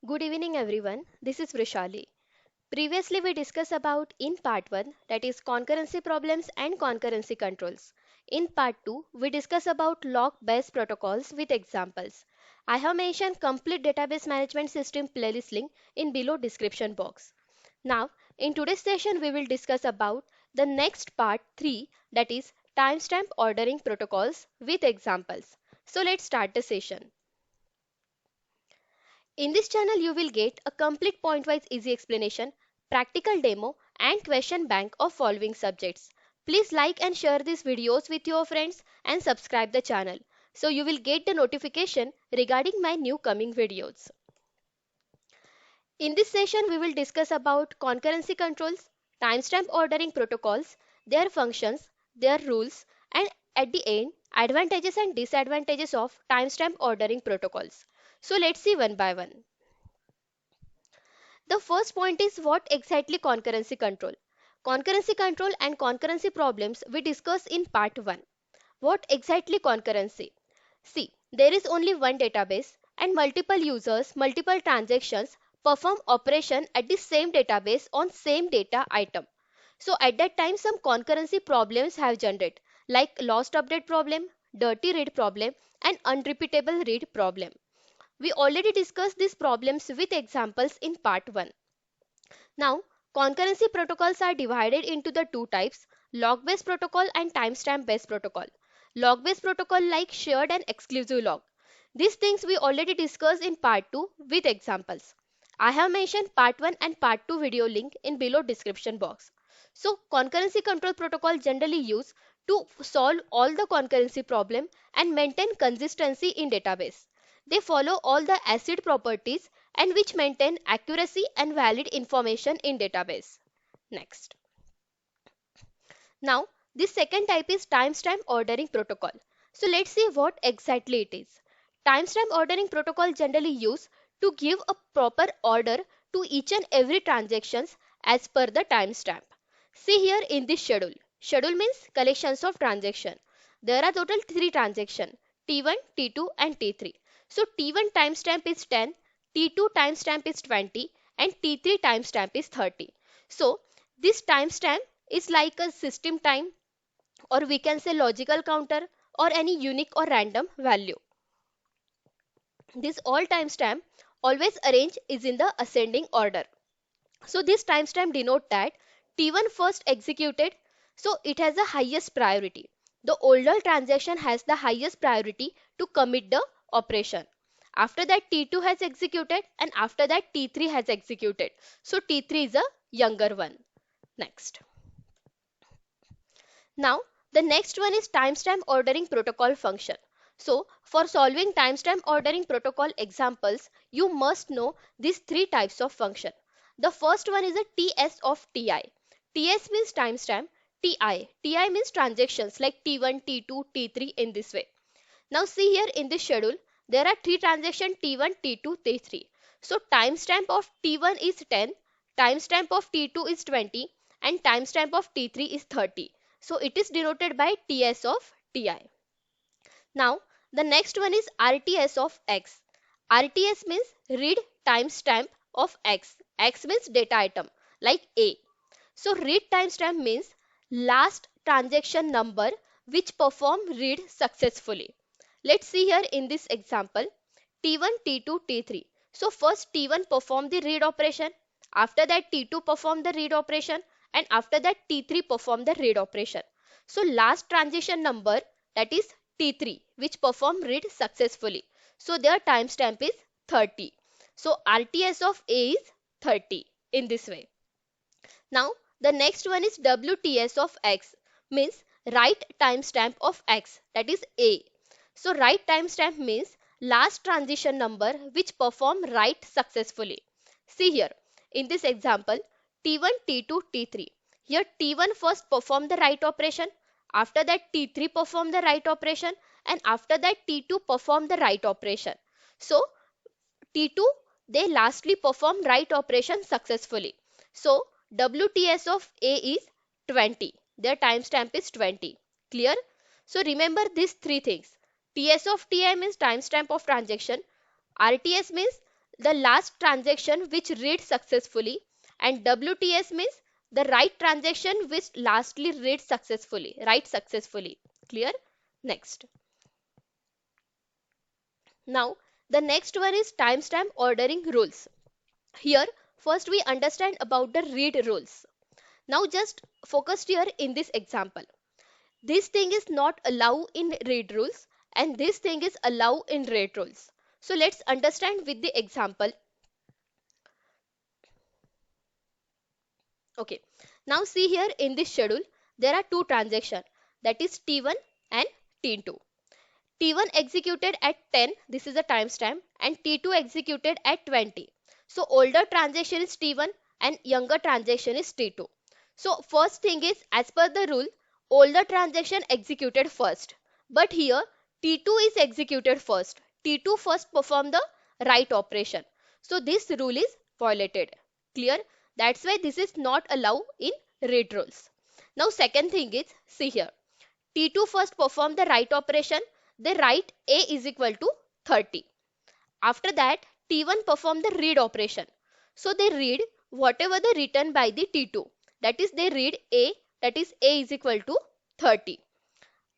Good evening everyone. This is Vrushali. Previously we discussed about in part 1, that is concurrency problems and concurrency controls. In part 2 we discuss about log based protocols with examples. I have mentioned complete database management system playlist link in below description box. Now in today's session we will discuss about the next part 3, that is timestamp ordering protocols with examples. So let's start the session. In this channel, you will get a complete point-wise easy explanation, practical demo, and question bank of following subjects. Please like and share these videos with your friends and subscribe the channel so you will get the notification regarding my new coming videos. In this session, we will discuss about concurrency controls, timestamp ordering protocols, their functions, their rules, and at the end, advantages and disadvantages of timestamp ordering protocols. So let's see one by one. The first point is what exactly concurrency control. Concurrency control and concurrency problems we discussed in part 1. What exactly concurrency? See, there is only one database and multiple users, multiple transactions perform operation at the same database on same data item. So at that time some concurrency problems have generated like lost update problem, dirty read problem and unrepeatable read problem. We already discussed these problems with examples in part 1. Now, concurrency protocols are divided into the two types, log-based protocol and timestamp-based protocol. Log-based protocol like shared and exclusive log. These things we already discussed in part 2 with examples. I have mentioned part 1 and part 2 video link in below description box. So, concurrency control protocol generally used to solve all the concurrency problem and maintain consistency in database. They follow all the ACID properties and which maintain accuracy and valid information in database. Next. Now, this second type is timestamp ordering protocol. So let's see what exactly it is. Timestamp ordering protocol generally used to give a proper order to each and every transactions as per the timestamp. See here in this schedule. Schedule means collections of transaction. There are total 3 transactions, T1, T2 and T3. So T1 timestamp is 10, T2 timestamp is 20 and T3 timestamp is 30. So this timestamp is like a system time, or we can say logical counter, or any unique or random value. This all timestamp always arranged is in the ascending order. So this timestamp denote that T1 first executed, so it has the highest priority. The older transaction has the highest priority to commit the operation. After that T2 has executed and after that T3 has executed. So T3 is a younger one. Next. Now, the next one is timestamp ordering protocol function. So, for solving timestamp ordering protocol examples, you must know these three types of function. The first one is a TS of TI. TS means timestamp, TI means transactions like T1, T2, T3 in this way. Now see here in this schedule, there are three transactions T1, T2, T3. So timestamp of T1 is 10, timestamp of T2 is 20 and timestamp of T3 is 30. So it is denoted by TS of TI. Now the next one is RTS of X. RTS means read timestamp of X. X means data item like A. So read timestamp means last transaction number which perform read successfully. Let's see here in this example T1, T2, T3. So first T1 perform the read operation, after that T2 perform the read operation and after that T3 perform the read operation. So last transaction number, that is T3, which perform read successfully. So their timestamp is 30. So RTS of A is 30 in this way. Now the next one is WTS of X, means write timestamp of X, that is A. So write timestamp means last transition number which perform write successfully. See here in this example T1, T2, T3. Here T1 first perform the write operation, after that T3 perform the write operation and after that T2 perform the write operation. So T2 they lastly perform write operation successfully. So WTS of A is 20. Their timestamp is 20. Clear? So remember these three things. TS of TI means timestamp of transaction. RTS means the last transaction which reads successfully, and WTS means the write transaction which lastly reads successfully, write successfully. Clear? Next. Now, the next one is timestamp ordering rules. Here, first we understand about the read rules. Now, just focus here in this example. This thing is not allow in read rules and this thing is allow in read rules. So, let's understand with the example. Okay. Now, see here in this schedule, there are two transactions, that is T1 and T2. T1 executed at 10, this is the timestamp, and T2 executed at 20. So older transaction is T1 and younger transaction is T2. So first thing is, as per the rule, older transaction executed first. But here T2 is executed first. T2 first perform the write operation. So this rule is violated. Clear? That's why this is not allowed in read rules. Now second thing is, see here. T2 first perform the write operation, they write A is equal to 30. After that, T1 perform the read operation. So they read whatever they written by the T2. That is they read A, that is A is equal to 30.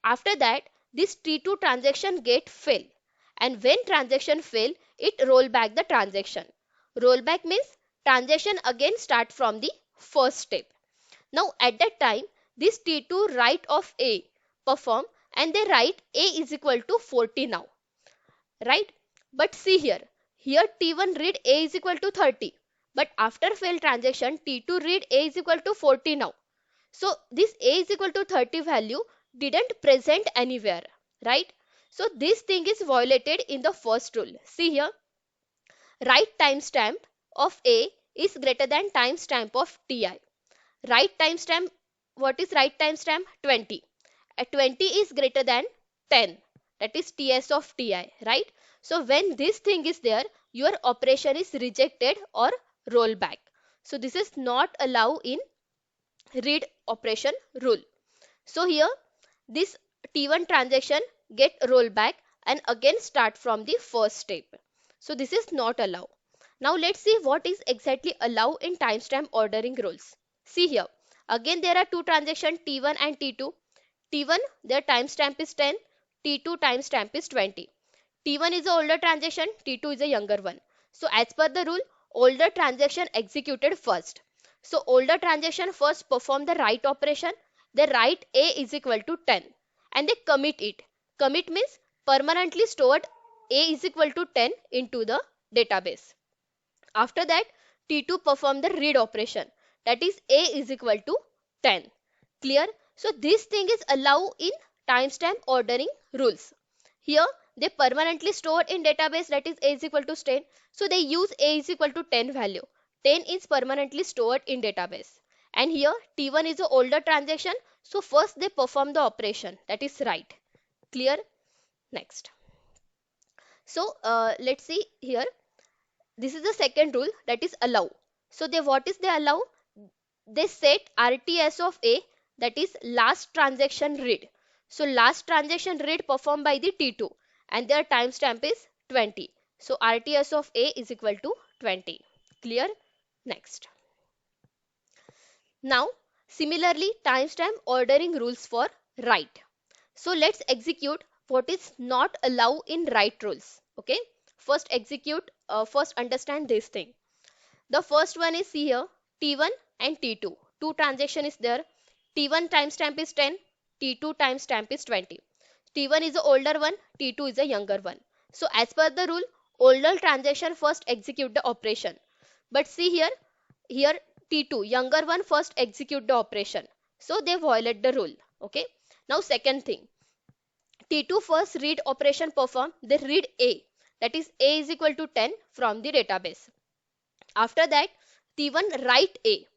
After that, this T2 transaction get fail. And when transaction fail, it roll back the transaction. Rollback means transaction again start from the first step. Now at that time, this T2 write of A perform and they write A is equal to 40 now. Right? But see here. Here T1 read A is equal to 30. But after failed transaction, T2 read A is equal to 40 now. So this A is equal to 30 value didn't present anywhere. Right? So this thing is violated in the first rule. See here. Write timestamp of A is greater than timestamp of Ti. Write timestamp, what is write timestamp? 20. 20 is greater than 10. That is TS of Ti, right? So when this thing is there, your operation is rejected or roll back. So this is not allowed in read operation rule. So here this T1 transaction get roll back and again start from the first step. So this is not allowed. Now let's see what is exactly allowed in timestamp ordering rules. See here. Again there are two transactions T1 and T2. T1 their timestamp is 10. T2 timestamp is 20. T1 is a older transaction. T2 is a younger one. So as per the rule, older transaction executed first. So older transaction first perform the write operation. They write A is equal to 10 and they commit it. Commit means permanently stored A is equal to 10 into the database. After that, T2 perform the read operation. That is A is equal to 10. Clear? So this thing is allowed in timestamp ordering rules. Here they permanently stored in database, that is A is equal to 10. So they use A is equal to 10 value. 10 is permanently stored in database. And here T1 is an older transaction. So first they perform the operation, that is write. Clear? Next. So let's see here. This is the second rule, that is allow. So they what is they allow? They set RTS of A, that is last transaction read. So last transaction read performed by the T2 and their timestamp is 20. So RTS of A is equal to 20. Clear? Next. Now similarly timestamp ordering rules for write. So let's execute what is not allowed in write rules. Okay. First execute, first understand this thing. The first one is here T1 and T2. Two transaction is there. T1 timestamp is 10. T2 timestamp is 20. T1 is the older one. T2 is a younger one. So as per the rule, older transaction first execute the operation. But see here, here T2 younger one first execute the operation. So they violate the rule. Okay. Now second thing. T2 first read operation perform. They read A. That is A is equal to 10 from the database. After that, T1 write A.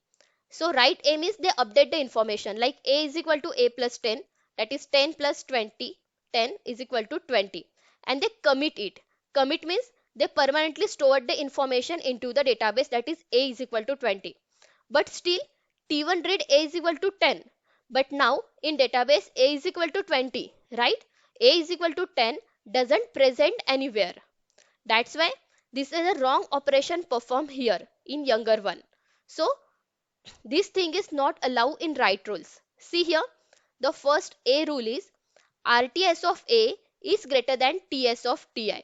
So write A means they update the information like A is equal to A plus 10, that is 10 plus 20, 10 is equal to 20, and they commit it. Commit means they permanently stored the information into the database, that is A is equal to 20. But still T1 read A is equal to 10. But now in database A is equal to 20, right? A is equal to 10 doesn't present anywhere. That's why This is a wrong operation performed here in younger one. So this thing is not allowed in right rules. See here, the first A rule is RTS of A is greater than TS of TI.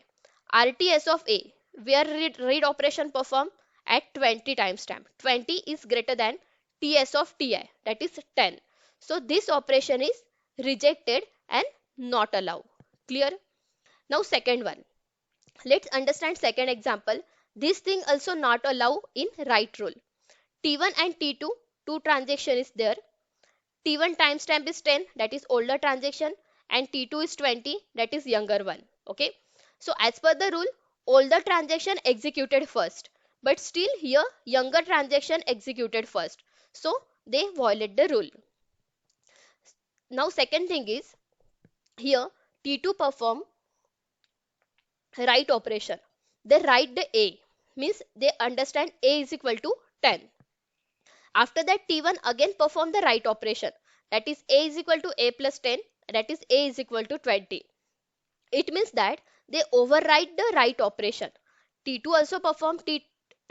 RTS of A, where read operation performed at 20 timestamp. 20 is greater than TS of TI, that is 10. So this operation is rejected and not allowed. Clear? Now second one. Let's understand second example. This thing also not allowed in right rule. T1 and T2, two transaction is there. T1 timestamp is 10, that is older transaction, and T2 is 20, that is younger one. Okay. So as per the rule, older transaction executed first, but still here younger transaction executed first. So they violate the rule. Now second thing is here T2 perform write operation. They write the A, means they understand A is equal to 10. After that T1 again perform the write operation, that is A is equal to A plus 10, that is A is equal to 20. It means that they override the write operation. T2 also perform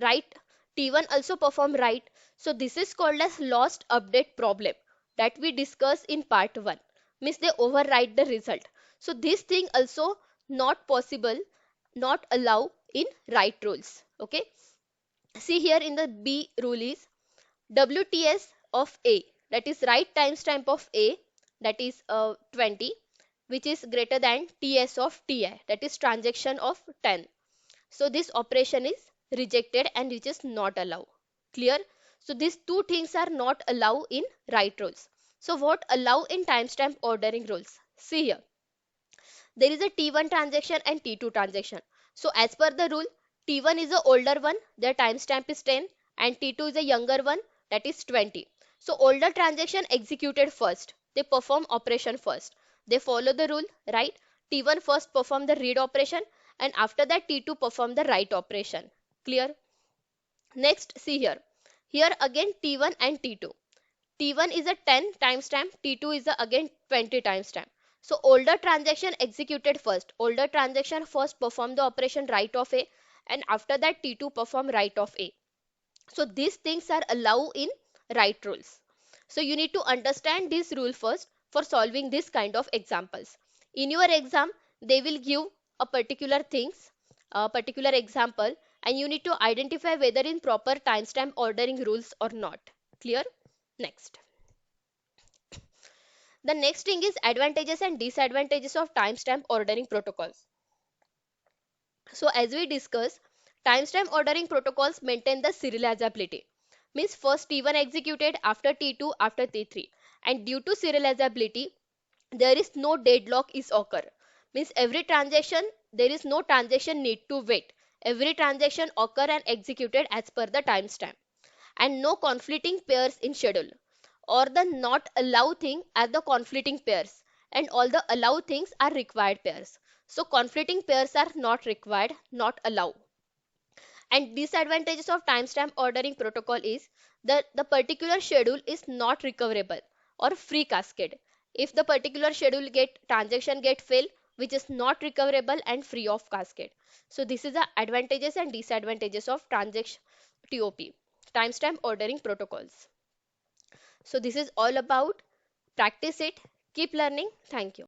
write, T1 also perform write. So this is called as lost update problem that we discussed in part 1. Means they override the result. So this thing also not possible, not allow in write rules. Okay. See here in the B rule is WTS of A, that is write timestamp of A, that is 20, which is greater than TS of TI, that is transaction of 10. So this operation is rejected and which is not allowed. Clear? So these two things are not allowed in write rules. So what allow in timestamp ordering rules? See here. There is a T1 transaction and T2 transaction. So as per the rule, T1 is the older one, their timestamp is 10, and T2 is a younger one, that is 20. So older transaction executed first. They perform operation first. They follow the rule, right? T1 first perform the read operation, and after that T2 perform the write operation. Clear? Next, see here. Here again T1 and T2. T1 is a 10 timestamp, T2 is a again 20 timestamp. So older transaction executed first. Older transaction first perform the operation write of A, and after that T2 perform write of A. So these things are allowed in write rules. So you need to understand this rule first for solving this kind of examples. In your exam, they will give a particular things, a particular example, and you need to identify whether in proper timestamp ordering rules or not. Clear? Next. The next thing is advantages and disadvantages of timestamp ordering protocols. So as we discussed, timestamp ordering protocols maintain the serializability. Means first T1 executed, after T2, after T3. And due to serializability, there is no deadlock is occur. Means every transaction, there is no transaction need to wait. Every transaction occur and executed as per the timestamp. And no conflicting pairs in schedule, or the not allow thing as the conflicting pairs, and all the allow things are required pairs. So conflicting pairs are not required, not allowed. And disadvantages of timestamp ordering protocol is that the particular schedule is not recoverable or free cascade. If the particular schedule get transaction get fail, which is not recoverable and free of cascade. So this is the advantages and disadvantages of transaction TOP, timestamp ordering protocols. So this is all about. Practice it. Keep learning. Thank you.